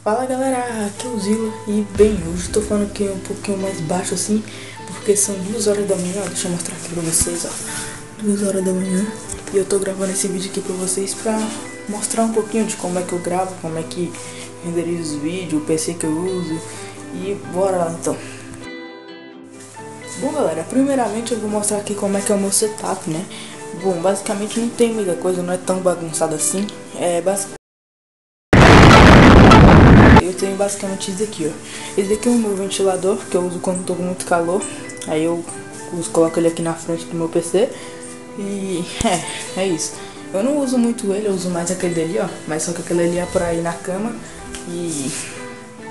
Fala galera, aqui é o Zila e bem, hoje eu tô falando aqui um pouquinho mais baixo assim, porque são 2 horas da manhã, ó, deixa eu mostrar aqui pra vocês, ó, 2 horas da manhã, e eu tô gravando esse vídeo aqui pra vocês pra mostrar um pouquinho de como é que eu gravo, como é que renderizo os vídeos, o PC que eu uso, e bora lá então. Bom galera, primeiramente eu vou mostrar aqui como é que é o meu setup, né. Bom, basicamente não tem muita coisa, não é tão bagunçado assim, eu tenho basicamente isso aqui, ó. Esse daqui é o meu ventilador, que eu uso quando tô com muito calor. Aí eu coloco ele aqui na frente do meu PC. E é isso. Eu não uso muito ele, eu uso mais aquele dali, ó. Mas só que aquele ali é pra ir na cama. E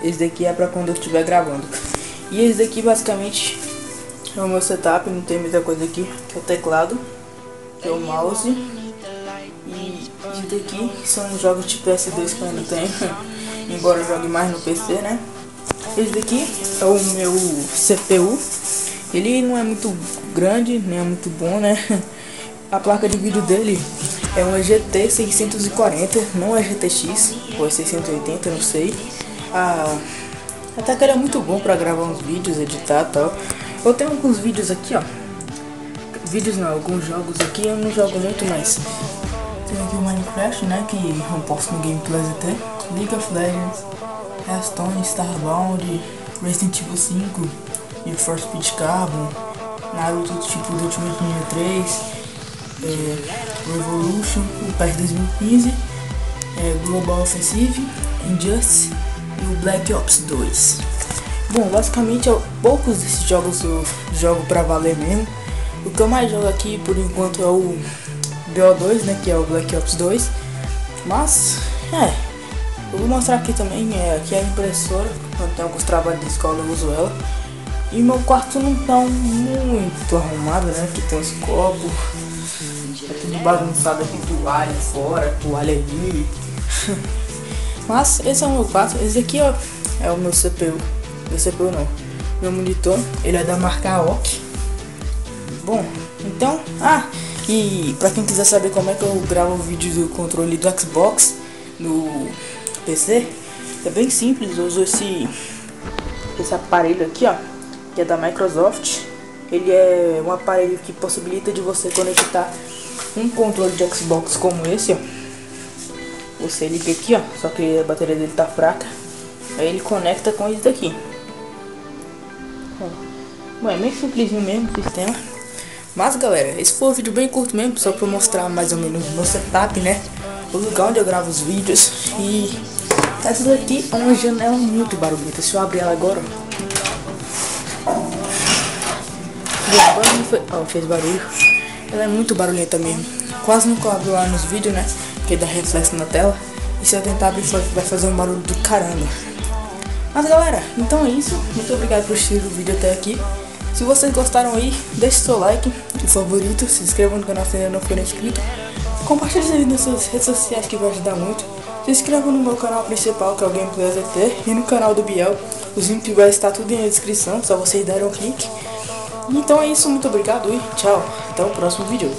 esse daqui é pra quando eu estiver gravando. E esse daqui basicamente é o meu setup, não tem muita coisa aqui. Que é o teclado, que é o mouse. E isso daqui são jogos de PS2 que eu não tenho. Embora eu jogue mais no PC, né? Esse daqui é o meu CPU. Ele não é muito grande, nem é muito bom, né? A placa de vídeo dele é uma GT 640, não é GTX, ou é 680, não sei. Até que ele é muito bom pra gravar uns vídeos, editar e tal. Eu tenho alguns vídeos aqui, ó. Vídeos não, alguns jogos aqui eu não jogo muito, mas tem aqui o Minecraft, né, que eu posto no Gameplays até, League of Legends, Hearthstone, Starbound, Resident Evil 5, Need for Speed Carbon, Naruto tipo The Ultimate Ninja 3, Revolution, o PES 2015, Global Offensive, Injustice e o Black Ops 2. Bom, basicamente poucos desses jogos eu jogo pra valer mesmo. O que eu mais jogo aqui por enquanto é o BO2, né, que é o Black Ops 2, mas eu vou mostrar aqui também, aqui é a impressora, quando tem alguns trabalhos de escola eu uso ela, e meu quarto não tá muito arrumado, né, que tem os copos, é tudo bagunçado aqui, toalha fora, toalha ali, mas esse é o meu quarto. Esse aqui ó, é o meu CPU, meu monitor, ele é da marca AOC. Bom, então, e pra quem quiser saber como é que eu gravo o vídeo do controle do Xbox no PC, é bem simples. Eu uso esse aparelho aqui, ó, que é da Microsoft. Ele é um aparelho que possibilita de você conectar um controle de Xbox como esse, ó. Você liga aqui, ó, só que a bateria dele tá fraca. Aí ele conecta com isso daqui. Bom, é meio simplesinho mesmo o sistema. Mas galera, esse foi um vídeo bem curto mesmo, só pra mostrar mais ou menos o meu setup, né? O lugar onde eu gravo os vídeos. E essa daqui é uma janela muito barulhenta. Se eu abrir ela agora, fez barulho. Ela é muito barulhenta mesmo. Quase nunca abro lá nos vídeos, né? Porque dá reflexo na tela. E se eu tentar abrir, vai fazer um barulho do caramba. Mas galera, então é isso. Muito obrigado por assistir o vídeo até aqui. Se vocês gostaram aí, deixe seu like, o favorito, se inscreva no canal se ainda não for inscrito, compartilhe esse vídeo nas suas redes sociais que vai ajudar muito, se inscreva no meu canal principal que é o Gameplays AT e no canal do Biel, os links vai estar tudo na descrição, só vocês darem um clique. Então é isso, muito obrigado e tchau, até o próximo vídeo.